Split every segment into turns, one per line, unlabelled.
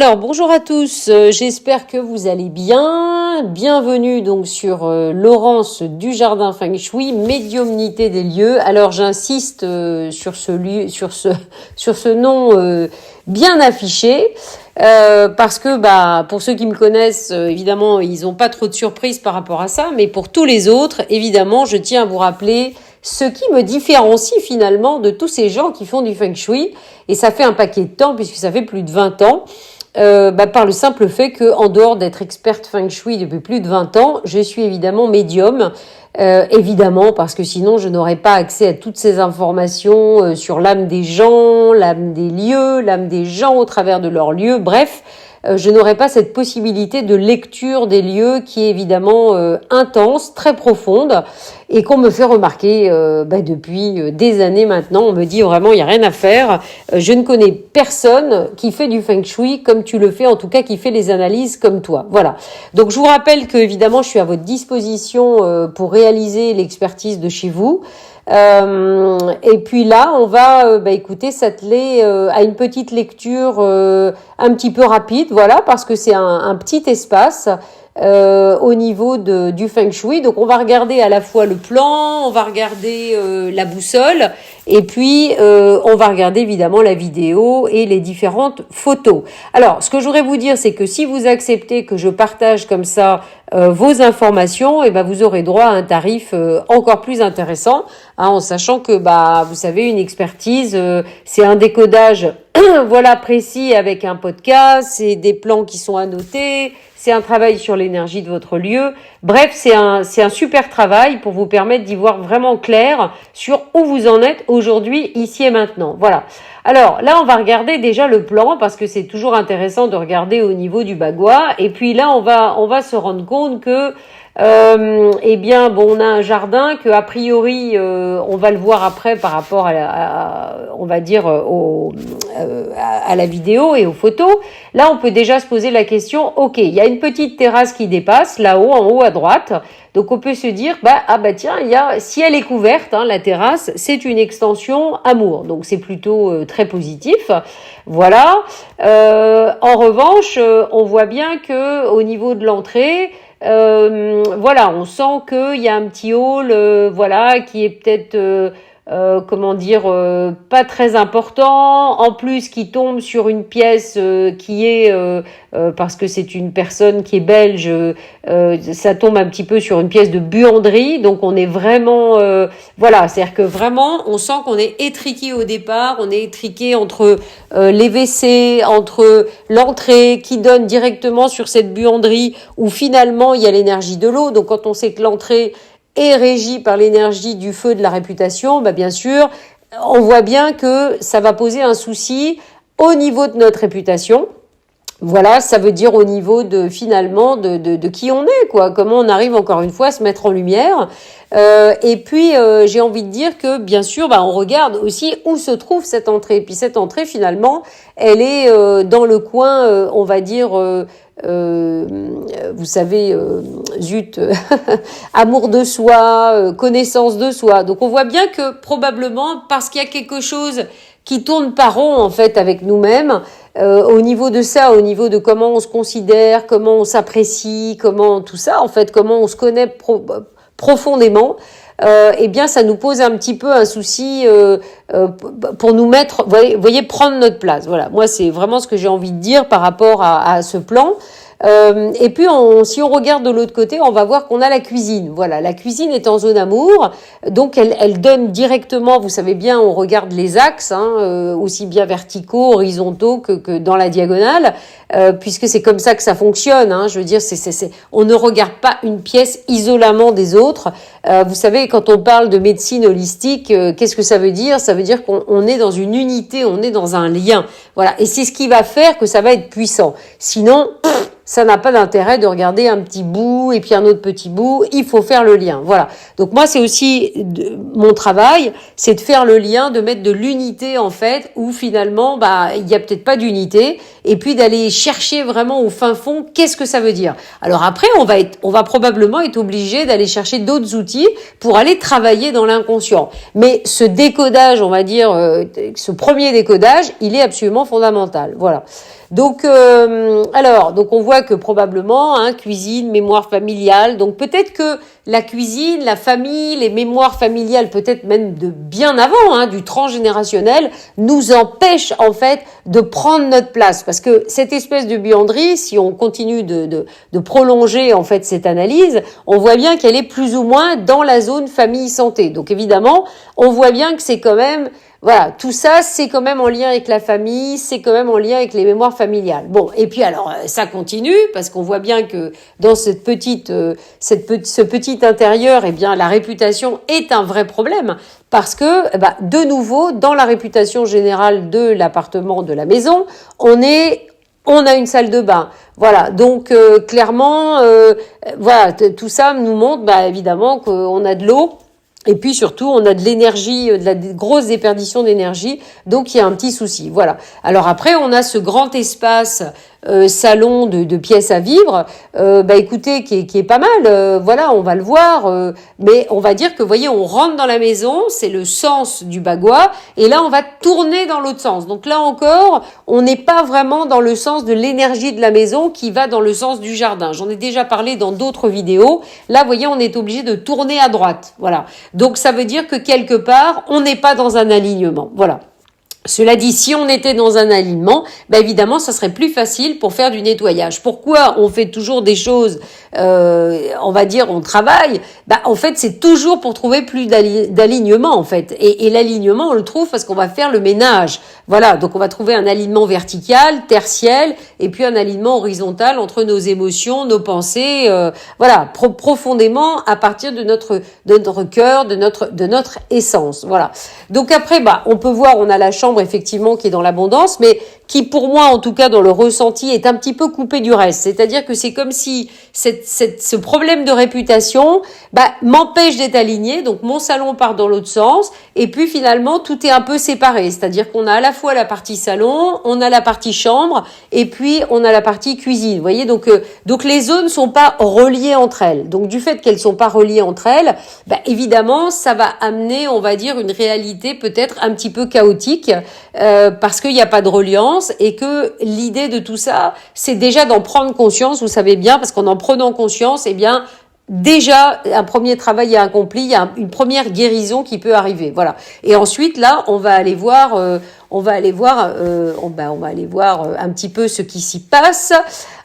Alors bonjour à tous, j'espère que vous allez bien. Bienvenue donc sur Laurence du Jardin Feng Shui, médiumnité des lieux. Alors j'insiste sur ce nom bien affiché. Parce que pour ceux qui me connaissent, évidemment, ils n'ont pas trop de surprises par rapport à ça, mais pour tous les autres, évidemment, je tiens à vous rappeler ce qui me différencie finalement de tous ces gens qui font du Feng Shui, et ça fait un paquet de temps, puisque ça fait plus de 20 ans, par le simple fait que, en dehors d'être experte Feng Shui depuis plus de 20 ans, je suis évidemment médium, évidemment, parce que sinon je n'aurais pas accès à toutes ces informations sur l'âme des gens, l'âme des lieux, l'âme des gens au travers de leurs lieux, bref, je n'aurais pas cette possibilité de lecture des lieux qui est évidemment intense, très profonde, et qu'on me fait remarquer depuis des années maintenant. On me dit vraiment, il n'y a rien à faire. Je ne connais personne qui fait du Feng Shui comme tu le fais, en tout cas qui fait les analyses comme toi. Voilà. Donc je vous rappelle que évidemment, je suis à votre disposition pour réaliser l'expertise de chez vous. Et puis là, on va écoutez, s'atteler à une petite lecture un petit peu rapide, voilà, parce que c'est un petit espace au niveau du Feng Shui. Donc on va regarder à la fois le plan, on va regarder la boussole, et puis on va regarder évidemment la vidéo et les différentes photos. Alors, ce que je voudrais vous dire, c'est que si vous acceptez que je partage comme ça vos informations, et vous aurez droit à un tarif encore plus intéressant, en sachant que vous savez, une expertise, c'est un décodage voilà précis avec un podcast, c'est des plans qui sont annotés, c'est un travail sur l'énergie de votre lieu. Bref, c'est un super travail pour vous permettre d'y voir vraiment clair sur où vous en êtes aujourd'hui, ici et maintenant. Voilà. Alors là, on va regarder déjà le plan, parce que c'est toujours intéressant de regarder au niveau du bagua. Et puis là, on va se rendre compte que on a un jardin que a priori on va le voir après par rapport à la vidéo et aux photos. Là, on peut déjà se poser la question, ok, il y a une petite terrasse qui dépasse là-haut, en haut à droite. Donc on peut se dire si elle est couverte, la terrasse, c'est une extension amour. Donc c'est plutôt très positif. Voilà. En revanche, on voit bien que au niveau de l'entrée, on sent qu'il y a un petit hall, qui est peut-être pas très important, en plus qui tombe sur une pièce qui est parce que c'est une personne qui est belge, ça tombe un petit peu sur une pièce de buanderie, donc on est vraiment c'est-à-dire que vraiment on sent qu'on est étriqué au départ, on est étriqué entre les WC, entre l'entrée qui donne directement sur cette buanderie où finalement il y a l'énergie de l'eau. Donc quand on sait que l'entrée est régie par l'énergie du feu de la réputation, bien sûr, on voit bien que ça va poser un souci au niveau de notre réputation. Voilà, ça veut dire au niveau de finalement de qui on est, quoi. Comment on arrive encore une fois à se mettre en lumière. Et puis j'ai envie de dire que bien sûr, on regarde aussi où se trouve cette entrée. Et puis cette entrée finalement, elle est dans le coin, on va dire. Vous savez, amour de soi, connaissance de soi. Donc on voit bien que probablement parce qu'il y a quelque chose qui tourne pas rond en fait avec nous-mêmes, au niveau de ça, au niveau de comment on se considère, comment on s'apprécie, comment tout ça en fait, comment on se connaît profondément. Ça nous pose un petit peu un souci pour nous mettre, vous voyez, prendre notre place. Voilà, moi c'est vraiment ce que j'ai envie de dire par rapport à ce plan. Et puis si on regarde de l'autre côté, on va voir qu'on a la cuisine. Voilà, la cuisine est en zone amour, donc elle donne directement, vous savez bien, on regarde les axes, aussi bien verticaux, horizontaux que dans la diagonale, puisque c'est comme ça que ça fonctionne. Je veux dire, on ne regarde pas une pièce isolément des autres. Vous savez, quand on parle de médecine holistique, qu'est-ce que ça veut dire? Ça veut dire qu'on est dans une unité, on est dans un lien. Voilà, et c'est ce qui va faire que ça va être puissant. Sinon, ça n'a pas d'intérêt de regarder un petit bout et puis un autre petit bout. Il faut faire le lien. Voilà. Donc moi, c'est aussi mon travail, c'est de faire le lien, de mettre de l'unité en fait, où finalement, il y a peut-être pas d'unité, et puis d'aller chercher vraiment au fin fond qu'est-ce que ça veut dire. Alors après, on va probablement être obligé d'aller chercher d'autres outils pour aller travailler dans l'inconscient. Mais ce décodage, on va dire, ce premier décodage, il est absolument fondamental. Voilà. Donc on voit que probablement, cuisine, mémoire familiale. Donc peut-être que la cuisine, la famille, les mémoires familiales, peut-être même de bien avant, du transgénérationnel, nous empêchent en fait de prendre notre place. Parce que cette espèce de buanderie, si on continue de prolonger en fait cette analyse, on voit bien qu'elle est plus ou moins dans la zone famille santé. Donc évidemment, on voit bien que c'est quand même voilà, tout ça, c'est quand même en lien avec la famille, c'est quand même en lien avec les mémoires familiales. Bon, et puis alors, ça continue, parce qu'on voit bien que dans ce petit intérieur, eh bien, la réputation est un vrai problème, parce que, de nouveau, dans la réputation générale de l'appartement, de la maison, on a une salle de bain. Voilà, donc clairement, voilà, tout ça nous montre, évidemment, qu'on a de l'eau. Et puis surtout, on a de l'énergie, de la grosse déperdition d'énergie, donc il y a un petit souci. Voilà. Alors après, on a ce grand espace salon de pièces à vivre, écoutez, qui est pas mal. Voilà, on va le voir. Mais on va dire que, vous voyez, on rentre dans la maison, c'est le sens du bagua, et là, on va tourner dans l'autre sens. Donc là encore, on n'est pas vraiment dans le sens de l'énergie de la maison qui va dans le sens du jardin. J'en ai déjà parlé dans d'autres vidéos. Là, vous voyez, on est obligé de tourner à droite. Voilà. Donc ça veut dire que quelque part, on n'est pas dans un alignement. Voilà. Cela dit, si on était dans un alignement, évidemment, ça serait plus facile pour faire du nettoyage. Pourquoi on fait toujours des choses, on va dire, on travaille en fait, c'est toujours pour trouver plus d'alignement, en fait. Et l'alignement, on le trouve parce qu'on va faire le ménage. Voilà, donc on va trouver un alignement vertical, tertiel, et puis un alignement horizontal entre nos émotions, nos pensées, profondément à partir de notre cœur, de notre essence. Voilà. Donc après, on peut voir, on a la chambre effectivement qui est dans l'abondance, mais qui pour moi en tout cas dans le ressenti est un petit peu coupé du reste. C'est-à-dire que c'est comme si ce problème de réputation m'empêche d'être aligné. Donc mon salon part dans l'autre sens et puis finalement tout est un peu séparé. C'est-à-dire qu'on a à la fois la partie salon, on a la partie chambre et puis on a la partie cuisine. Vous voyez, donc les zones sont pas reliées entre elles. Donc du fait qu'elles sont pas reliées entre elles, évidemment ça va amener, on va dire, une réalité peut-être un petit peu chaotique parce qu'il n'y a pas de reliance et que l'idée de tout ça, c'est déjà d'en prendre conscience. Vous savez bien, parce qu'en prenant conscience, déjà un premier travail est accompli, il y a une première guérison qui peut arriver. Voilà. Et ensuite là, on va aller voir un petit peu ce qui s'y passe.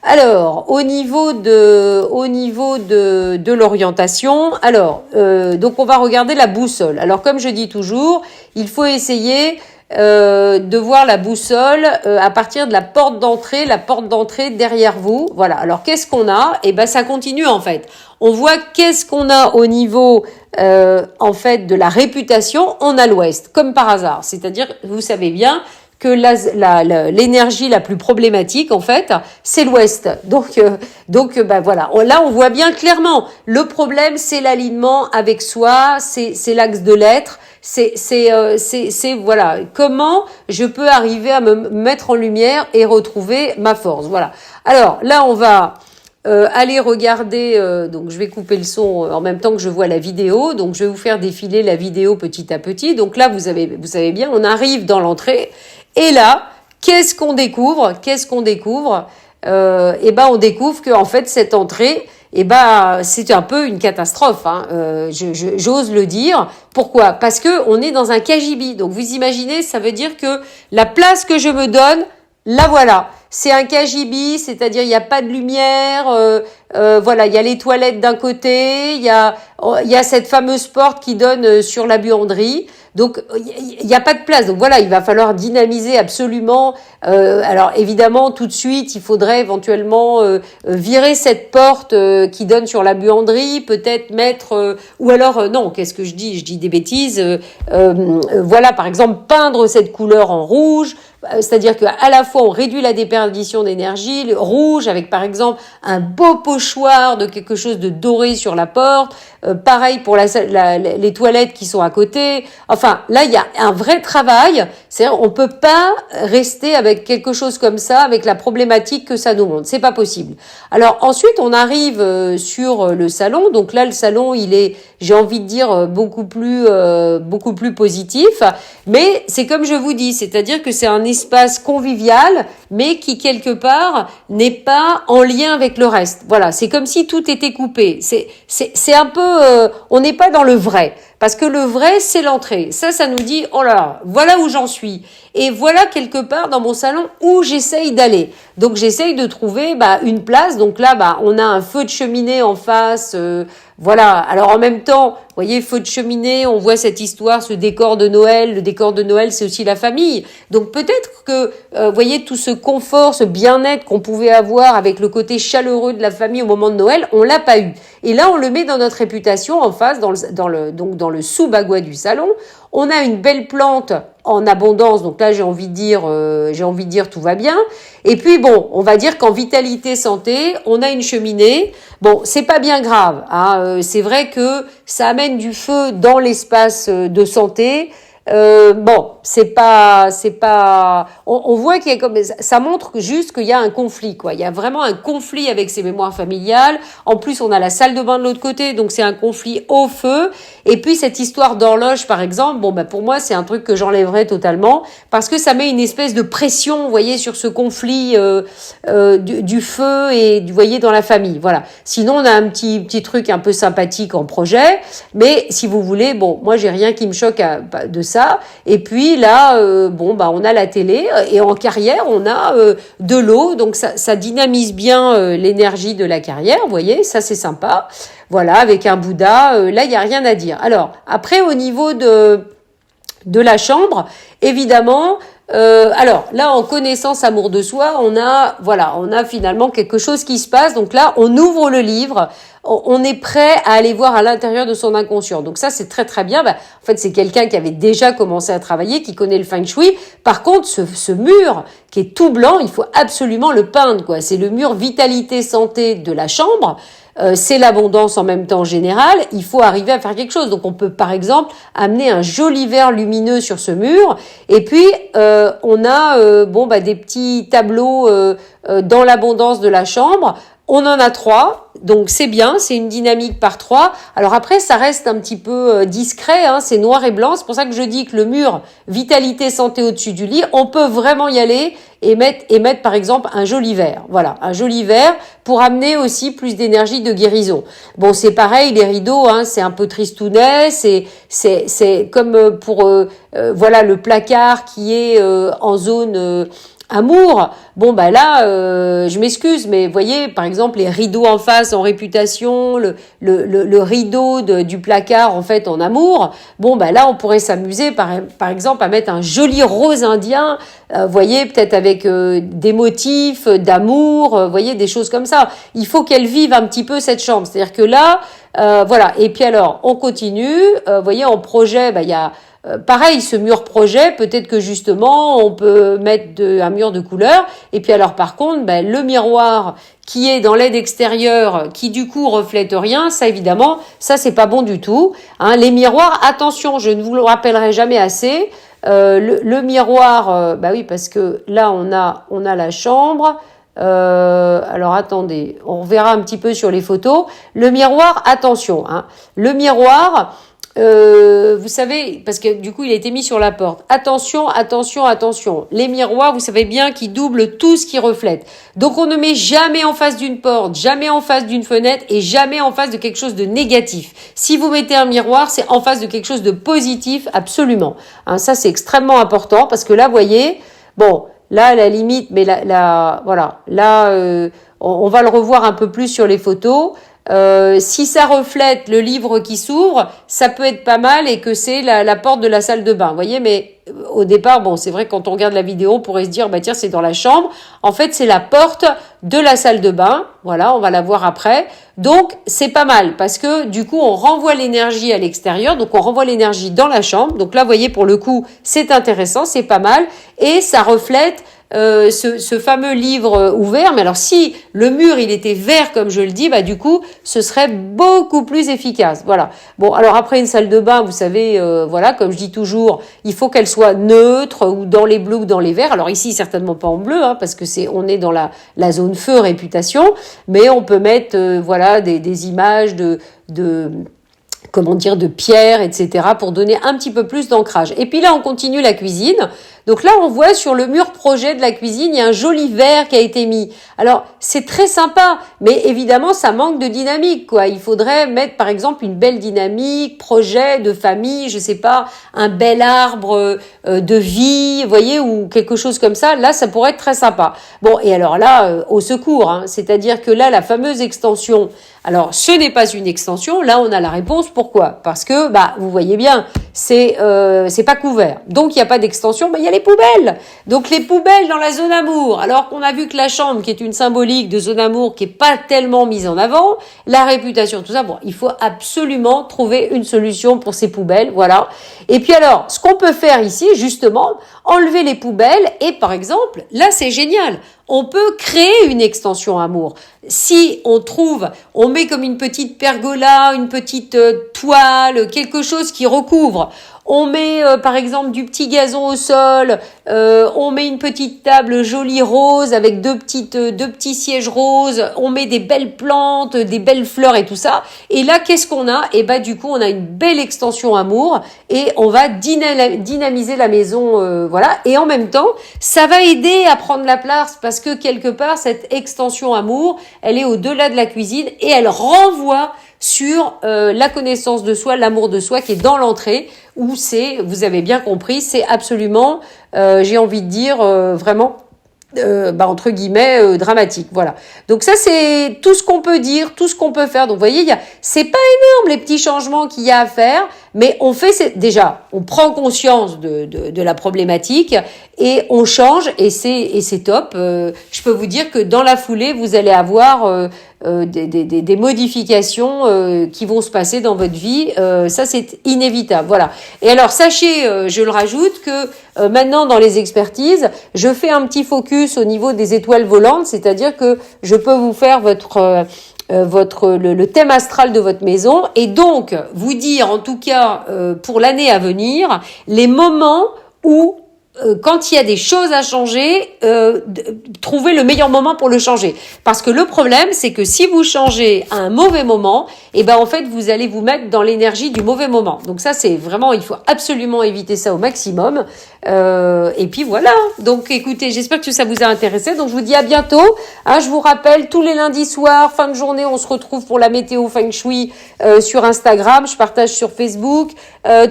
Alors, au niveau de l'orientation, donc on va regarder la boussole. Alors comme je dis toujours, il faut essayer de voir la boussole à partir de la porte d'entrée derrière vous. Voilà. Alors qu'est-ce qu'on a ? Ça continue en fait. On voit qu'est-ce qu'on a au niveau en fait de la réputation. On a l'Ouest, comme par hasard. C'est-à-dire, vous savez bien que l'énergie la plus problématique en fait, c'est l'Ouest. Donc voilà. Là, on voit bien clairement. Le problème, c'est l'alignement avec soi. C'est l'axe de l'être. C'est voilà, comment je peux arriver à me mettre en lumière et retrouver ma force. Voilà. Alors là, on va aller regarder, donc je vais couper le son en même temps que je vois la vidéo, donc je vais vous faire défiler la vidéo petit à petit. Donc là, vous savez bien, on arrive dans l'entrée et là, qu'est-ce qu'on découvre ? On découvre que en fait cette entrée, c'est un peu une catastrophe, j'ose le dire. Pourquoi ? Parce que on est dans un cagibi. Donc vous imaginez, ça veut dire que la place que je me donne, la voilà. C'est un cagibi, c'est-à-dire il n'y a pas de lumière, il y a les toilettes d'un côté, il y a cette fameuse porte qui donne sur la buanderie. Donc il n'y a pas de place. Donc voilà, il va falloir dynamiser absolument. Alors évidemment, tout de suite, il faudrait éventuellement virer cette porte qui donne sur la buanderie, peut-être mettre ou alors non, qu'est-ce que je dis ? Je dis des bêtises. Par exemple, peindre cette couleur en rouge. C'est-à-dire qu'à la fois on réduit la déperdition d'énergie, le rouge avec par exemple un beau pochoir de quelque chose de doré sur la porte, pareil pour les toilettes qui sont à côté. Enfin là il y a un vrai travail, c'est-à-dire on peut pas rester avec quelque chose comme ça, avec la problématique que ça nous montre, c'est pas possible. Alors ensuite on arrive sur le salon, donc là le salon il est, j'ai envie de dire beaucoup plus positif, mais c'est comme je vous dis, c'est-à-dire que c'est un espace convivial, mais qui quelque part n'est pas en lien avec le reste. Voilà, c'est comme si tout était coupé. C'est un peu, on n'est pas dans le vrai. Parce que le vrai, c'est l'entrée. Ça nous dit, oh là là, voilà où j'en suis. Et voilà quelque part dans mon salon où j'essaye d'aller. Donc j'essaye de trouver une place. Donc là, on a un feu de cheminée en face. Voilà. Alors en même temps, vous voyez, feu de cheminée, on voit cette histoire, ce décor de Noël. Le décor de Noël, c'est aussi la famille. Donc peut-être que, vous voyez, tout ce confort, ce bien-être qu'on pouvait avoir avec le côté chaleureux de la famille au moment de Noël, on l'a pas eu. Et là, on le met dans notre réputation en face, dans le sous-bagua du salon. On a une belle plante en abondance, donc là j'ai envie de dire tout va bien. Et puis bon, on va dire qu'en vitalité santé, on a une cheminée. Bon, c'est pas bien grave, hein. C'est vrai que ça amène du feu dans l'espace de santé. Bon, c'est pas, on voit qu'il y a comme, ça montre juste qu'il y a un conflit, quoi. Il y a vraiment un conflit avec ces mémoires familiales. En plus, on a la salle de bain de l'autre côté, donc c'est un conflit au feu. Et puis, cette histoire d'horloge, par exemple, pour moi, c'est un truc que j'enlèverais totalement parce que ça met une espèce de pression, vous voyez, sur ce conflit, du feu et vous voyez, dans la famille. Voilà. Sinon, on a un petit truc un peu sympathique en projet. Mais si vous voulez, moi, j'ai rien qui me choque de ça. Et puis là, on a la télé et en carrière, on a de l'eau. Donc, ça dynamise bien l'énergie de la carrière. Vous voyez, ça, c'est sympa. Voilà, avec un Bouddha, là, il n'y a rien à dire. Alors, après, au niveau de la chambre, évidemment, alors là, en connaissance amour de soi, on a finalement quelque chose qui se passe. Donc là, on ouvre le livre, on est prêt à aller voir à l'intérieur de son inconscient. Donc ça, c'est très très bien. En fait, c'est quelqu'un qui avait déjà commencé à travailler, qui connaît le feng shui. Par contre, ce mur qui est tout blanc, il faut absolument le peindre, quoi. C'est le mur vitalité santé de la chambre. C'est l'abondance en même temps générale, il faut arriver à faire quelque chose. Donc on peut par exemple amener un joli vert lumineux sur ce mur et puis on a des petits tableaux dans l'abondance de la chambre. On en a 3, donc c'est bien, c'est une dynamique par 3. Alors après, ça reste un petit peu discret, hein, c'est noir et blanc. C'est pour ça que je dis que le mur vitalité santé au-dessus du lit, on peut vraiment y aller et mettre par exemple un joli vert. Voilà, un joli vert pour amener aussi plus d'énergie de guérison. Bon, c'est pareil, les rideaux, hein, c'est un peu tristounet, c'est comme pour le placard qui est en zone amour. Je m'excuse, mais voyez, par exemple, les rideaux en face en réputation, le rideau du placard en fait en amour. Là, on pourrait s'amuser par exemple à mettre un joli rose indien, voyez, peut-être avec des motifs d'amour, voyez, des choses comme ça. Il faut qu'elle vive un petit peu cette chambre. C'est-à-dire que là, voilà. Et puis alors, on continue. Voyez, en projet, il y a pareil, ce mur projet, peut-être que justement, on peut mettre un mur de couleur. Et puis alors, par contre, le miroir qui est dans l'aide extérieure, qui du coup reflète rien, ça évidemment, ça c'est pas bon du tout. Hein, les miroirs, attention, je ne vous le rappellerai jamais assez. Le miroir, oui, parce que là on a la chambre. Alors attendez, on verra un petit peu sur les photos. Le miroir, attention, hein. Le miroir. Vous savez, parce que du coup il a été mis sur la porte. Attention, attention, attention. Les miroirs, vous savez bien qu'ils doublent tout ce qui reflète. Donc on ne met jamais en face d'une porte, jamais en face d'une fenêtre et jamais en face de quelque chose de négatif. Si vous mettez un miroir, c'est en face de quelque chose de positif, absolument. Hein, ça c'est extrêmement important parce que là, vous voyez, là à la limite, mais voilà, là on va le revoir un peu plus sur les photos. Si ça reflète le livre qui s'ouvre, ça peut être pas mal et que c'est la porte de la salle de bain. Vous voyez, mais au départ, c'est vrai que quand on regarde la vidéo, on pourrait se dire, tiens, c'est dans la chambre. En fait, c'est la porte de la salle de bain. Voilà, on va la voir après. Donc, c'est pas mal parce que du coup, on renvoie l'énergie à l'extérieur. Donc, on renvoie l'énergie dans la chambre. Donc là, vous voyez, pour le coup, c'est intéressant, c'est pas mal. Et ça reflète ce fameux livre ouvert. Mais alors, si le mur, il était vert, comme je le dis, du coup, ce serait beaucoup plus efficace. Voilà. Alors après, une salle de bain, vous savez, comme je dis toujours, il faut qu'elle soit neutre ou dans les bleus ou dans les verts. Alors ici, certainement pas en bleu, hein, parce que on est dans la zone feu réputation, mais on peut mettre, des images de pierre, etc., pour donner un petit peu plus d'ancrage. Et puis là, on continue la cuisine. Donc là, on voit sur le mur projet de la cuisine, il y a un joli verre qui a été mis. Alors, c'est très sympa, mais évidemment, ça manque de dynamique, quoi. Il faudrait mettre, par exemple, une belle dynamique, projet de famille, je sais pas, un bel arbre de vie, vous voyez, ou quelque chose comme ça. Là, ça pourrait être très sympa. Bon, et alors là, au secours, hein, c'est-à-dire que là, la fameuse extension, alors ce n'est pas une extension, là on a la réponse. Pourquoi? Parce que vous voyez bien, c'est pas couvert. Donc il n'y a pas d'extension, il y a les poubelles. Donc les poubelles dans la zone amour, alors qu'on a vu que la chambre qui est une symbolique de zone amour qui est pas tellement mise en avant, la réputation, tout ça, bon, il faut absolument trouver une solution pour ces poubelles, voilà. Et puis alors, ce qu'on peut faire ici, justement, enlever les poubelles et par exemple, là c'est génial, on peut créer une extension amour. Si on trouve, on met comme une petite pergola, une petite toile, quelque chose qui recouvre. On met par exemple du petit gazon au sol, on met une petite table jolie rose avec deux petits sièges roses, on met des belles plantes, des belles fleurs et tout ça. Et là, qu'est-ce qu'on a? Et du coup, on a une belle extension amour et on va dynamiser la maison, voilà. Et en même temps, ça va aider à prendre la place parce que quelque part, cette extension amour, elle est au-delà de la cuisine et elle renvoie sur la connaissance de soi, l'amour de soi qui est dans l'entrée, où c'est, vous avez bien compris, c'est absolument, j'ai envie de dire, vraiment, entre guillemets, dramatique. Voilà. Donc ça, c'est tout ce qu'on peut dire, tout ce qu'on peut faire. Donc vous voyez, c'est pas énorme les petits changements qu'il y a à faire, mais on fait déjà, on prend conscience de la problématique et on change et c'est top. Je peux vous dire que dans la foulée, vous allez avoir des modifications qui vont se passer dans votre vie. Ça, c'est inévitable. Voilà. Et alors, sachez, je le rajoute, que maintenant, dans les expertises, je fais un petit focus au niveau des étoiles volantes, c'est-à-dire que je peux vous faire le thème astral de votre maison et donc vous dire, en tout cas, pour l'année à venir, les moments où quand il y a des choses à changer, trouvez le meilleur moment pour le changer. Parce que le problème, c'est que si vous changez à un mauvais moment, en fait, vous allez vous mettre dans l'énergie du mauvais moment. Donc ça, c'est vraiment, il faut absolument éviter ça au maximum. Et puis voilà. Donc écoutez, j'espère que ça vous a intéressé. Donc je vous dis à bientôt. Je vous rappelle, tous les lundis soirs, fin de journée, on se retrouve pour la météo Feng Shui sur Instagram. Je partage sur Facebook.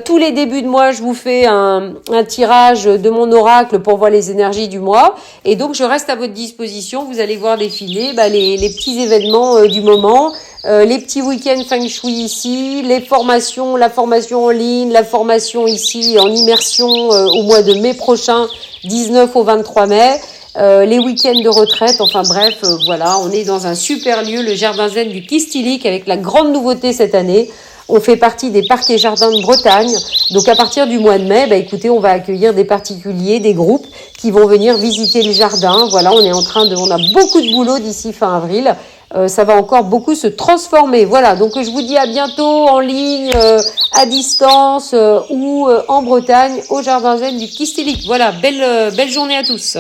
Tous les débuts de mois, je vous fais un tirage de mon oracle pour voir les énergies du mois. Et donc, je reste à votre disposition. Vous allez voir défiler les petits événements du moment, les petits week-ends Feng Shui ici, la formation en ligne, la formation ici en immersion au mois de mai prochain, 19 au 23 mai. Les week-ends de retraite, enfin bref, voilà, on est dans un super lieu, le Jardin Zen du Kistilik, avec la grande nouveauté cette année. On fait partie des parcs et jardins de Bretagne. Donc à partir du mois de mai, écoutez, on va accueillir des particuliers, des groupes qui vont venir visiter le jardin. Voilà, on a beaucoup de boulot d'ici fin avril. Ça va encore beaucoup se transformer. Voilà, donc je vous dis à bientôt en ligne, à distance ou en Bretagne au Jardin Zen du Kistilik. Voilà, belle journée à tous.